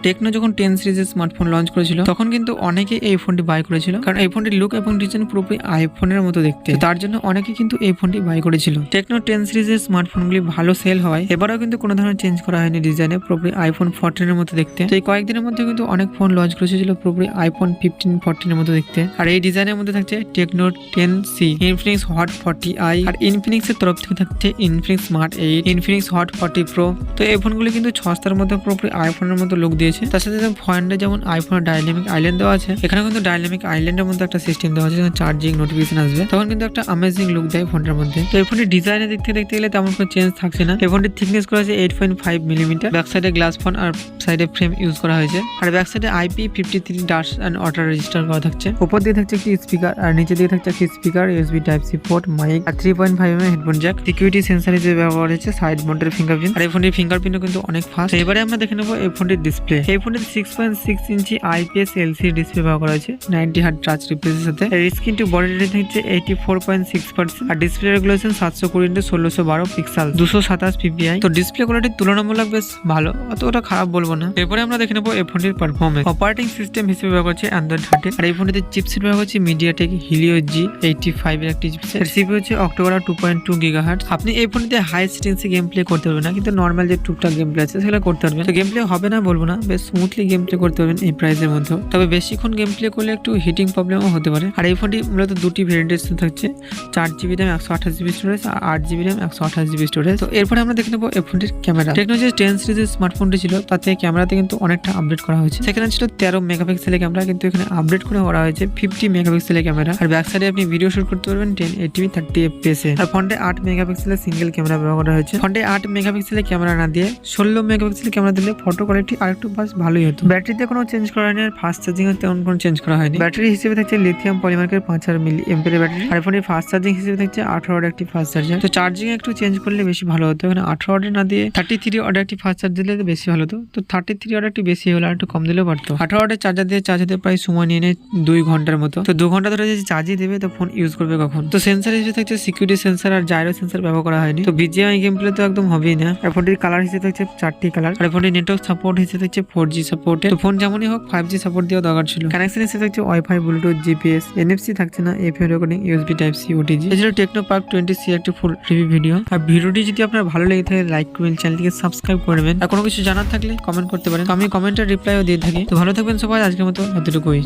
Techno যখন 10 সিরিজের smartphone launch করেছিল তখন কিন্তু অনেকে এই ফোনটি বাই করেছিল, কারণ এই ফোনটির লুক এবং ডিজাইন পুরোপুরি আইফোনের মতো দেখতে, তার জন্য অনেকে কিন্তু এই ফোনটি বাই করেছিল। টেকনো 10 সিরিজের স্মার্টফোনগুলি ভালো সেল হয়, এবারেও কিন্তু কোনো ধরনের চেঞ্জ করা হয়নি ডিজাইনে, পুরোপুরি আইফোন 14 এর মতো দেখতে। তো এই কয়েকদিনের মধ্যে কিন্তু অনেক ফোন লঞ্চ করেছিল পুরোপুরি আইফোন 15, 14 এর মতো দেখতে। আর এই ডিজাইনের মধ্যে থাকছে Tecno 10C, Infinix hot 40i, আর ইনফিনিক্স এর তরফ থেকে থাকছে Infinix smart 8, Infinix hot 40 pro. তো এই ফোনগুলি কিন্তু সস্তার মধ্যে পুরোপুরি আইফোনের মতো লুক দিয়েছে। তার সাথে ফ্রন্টে যেমন আইফোনের ডাইনামিক আইল্যান্ড দেওয়া আছে, এখানে কিন্তু ডাইনামিক আইল্যান্ডের মধ্যে একটা সিস্টেম দেওয়া আছে, যখন চার্জিং নোটিফিকেশন আসবে তখন কিন্তু একটা অ্যামেজিং লুক দেয় ফোনটার মধ্যে। তো এই ফোনটির ডিজাইনের দিক থেকে দেখতে গেলে তেমন কোনো চেঞ্জ থাকছে না। এই ফোনটির থিকনেস করা আছে 8.5 মিলিমিটার, ব্যাক সাইডে গ্লাস ফোন আর সাইডে ফ্রেম ইউজ করা হয়েছে, আর ব্যাক সাইডে IP53 dust and water register করা থাকছে। উপর দিয়ে থাকছে একটি স্পিকার, আর নিচে দিয়ে থাকছে একটি speaker, USB Type-C port, mic আর 3.5 mm headphone jack. Security sensor হিসেবে ব্যবহার হয়েছে সাইড মাউন্টেড ফিঙ্গারপ্রিন্ট, আর এই ফোনটির ফিঙ্গারপ্রিন্টও কিন্তু অনেক ফাস্ট। এবারে আমরা দেখে নেবো এই ফোনটির ডিসপ্লে। এই ফোনটিতে 6.6 ইঞ্চি IPS LCD ডিসপ্লে ব্যবহার করা হয়েছে 90 হার্জ টাচ রিফ্রেশের সাথে। এর স্ক্রিন টু বডি রেটিং থাকছে 84.6%, আর display regulation 720x1612 pixel, 227 ppi। তো ডিসপ্লে কোয়ালিটি তুলনামূলক বেশ ভালো, অতটা খারাপ বলবো না। এরপরে আমরা দেখে নেবো এই ফোনটির পারফরমেন্স। অপারেটিং সিস্টেম হিসেবে ব্যবহার করছে Android 13, আর এই ফোনটিতে চিপসেট ব্যবহার করছে MediaTek Helio G85 এর একটি চিপসেট। এর CPU হচ্ছে October 2.2 GHz। আপনি এই ফোনটিতে হাই সেটিংসে গেম প্লে করতে পারবেন না, কিন্তু নর্মাল যে টুকটাক গেম প্লে আছে সেগুলো করতে পারবেন। তো গেম প্লে হবে না বলবো না, বেশ স্মুথলি গেম প্লে করতে পারবেন এই প্রাইসের মধ্যে। তবে বেশিক্ষণ গেম প্লে করলে একটু হিটিং প্রবলেমও হতে পারে। আর এই ফোনটি মূলত দুটি ভেরিয়েন্টের থাকছে, 4GB RAM 128GB স্টোরেজ আর 8GB RAM 128GB স্টোরেজ। তো এরপরে আমরা দেখে নেবো এই ফোনটির ক্যামেরা। টেকনো যে 10 সিরিজের স্মার্টফোনটি ছিল তাতে ক্যামেরাতে কিন্তু অনেকটা আপডেট করা হয়েছে। সেখানে ছিল 13 মেগাপিক্সেলের ক্যামেরা, কিন্তু এখানে আপডেট করে করা হয়েছে 50 মেগাপিক্সেলের ক্যামেরা। আর ব্যাক সাইডে আপনি ভিডিও শুট করতে পারবেন 1080p 30 fps এ। আর ফ্রন্টে 8 মেগাপিক্সেলের সিঙ্গেল ক্যামেরা ব্যবহার করা হয়েছে। ফ্রন্টে 8 মেগাপিক্সেলের ক্যামেরা না দিয়ে 16 মেগাপিক্সেলের ক্যামেরা দিলে ফটো কোয়ালিটি আরেকটু বাস ভালোই হতো। ব্যাটারিতে কোনো চেঞ্জ করা হয়নি, আর ফাস্ট চার্জিং এর তেমন কোনো চেঞ্জ করা হয়নি। ব্যাটারি হিসেবে থাকছে লিথিয়াম পলিমারের 5000 mAh এর ব্যাটারি, আর ফোনের ফাস্ট চার্জিং হিসেবে থাকছে 18 ওয়াট একটি ফাস্ট চার্জার। তো চার্জিং একটু চেঞ্জ করলে বেশি ভালো হতো, এখানে 18 ওয়াট না দিয়ে 33 ওয়াট একটি ফাস্ট চার্জ দিলে বেশি ভালো হতো। তো 33 ওয়াট একটু বেশি হলে আর একটু কম দিলেও পারতো। 18 ওয়াটের চার্জার দিয়ে চার্জ হতে প্রায় সময় নিয়ে নেয় 2 ঘন্টার মতো। তো 2 ঘন্টা ধরে যদি চার্জই দেবে তো ফোন ইউজ করবে কখন। তো সেন্সর হিসেবে থাকছে সিকিউরিটি সেন্সর আর জাইরো সেন্সর ব্যবহার করা হয়নি। তো BGMI গেম প্লে তো একদম হবেই না। আর ফোনটির কালার হিসেবে থাকছে 4টি কালার, আর ফোনটির নেটওয়ার্ক সাপোর্ট হিসেবে থাকছে 4G সাপোর্ট। তো ফোন যেমনই হোক 5G সাপোর্ট দেওয়া দরকার ছিল। কানেকশন হিসেবে থাকছে ওয়াইফাই, ব্লুটুথ, GPS, NFC থাকছে না, FM recording, USB Type-C, OTG। এছাড়াও টেকনো পার্ক 20C একটি ফুল রিভিউ ভিডিও। আর ভিডিওটি যদি আপনার ভালো লেগে থাকে লাইক করবেন, চ্যানেলটিকে সাবস্ক্রাইব করে নেবেন, আর কোনো কিছু জানার থাকলে কমেন্ট করতে পারেন। তো আমি কমেন্টের রিপ্লাইও দিয়ে থাকি। তো ভালো থাকবেন সবাই, আজকের মতো এতটুকুই।